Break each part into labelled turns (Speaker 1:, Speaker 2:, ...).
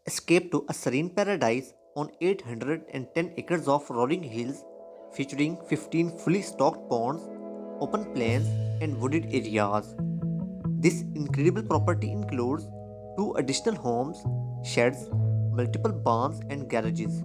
Speaker 1: Escape to a serene paradise on 810 acres of rolling hills featuring 15 fully stocked ponds, open plains, and wooded areas. This incredible property includes two additional homes, sheds, multiple barns, and garages.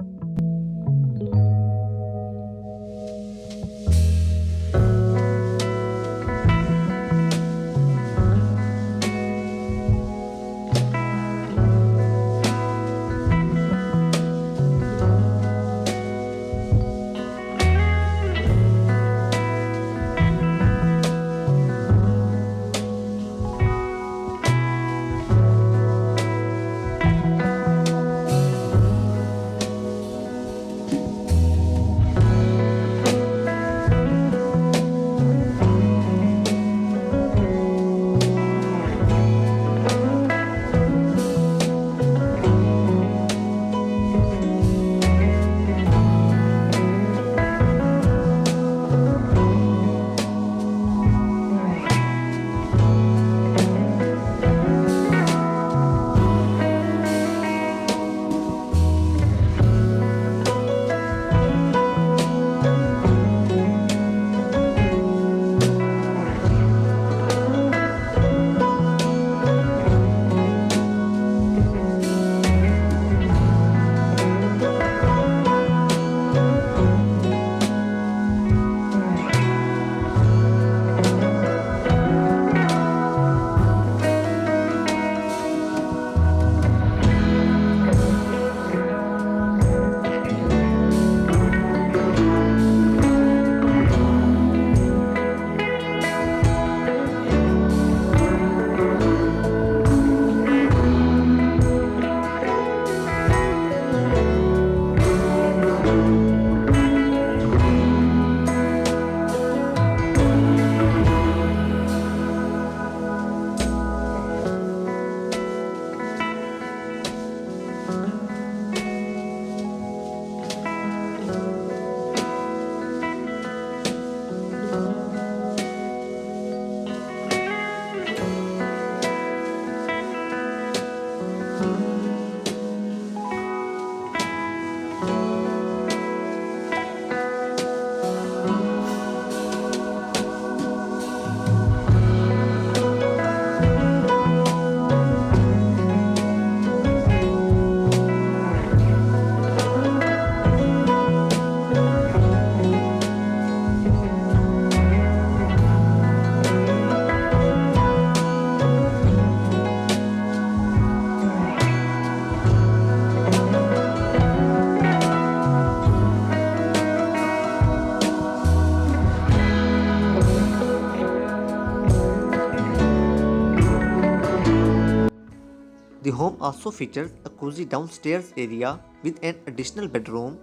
Speaker 1: The home also features a cozy downstairs area with an additional bedroom,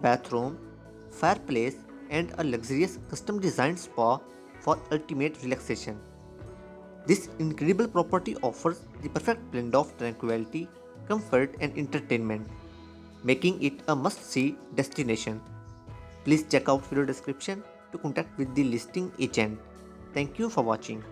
Speaker 1: bathroom, fireplace, and a luxurious custom designed spa for ultimate relaxation. This incredible property offers the perfect blend of tranquility, comfort, and entertainment, making it a must see destination. Please check out video description to contact with the listing agent. Thank you for watching.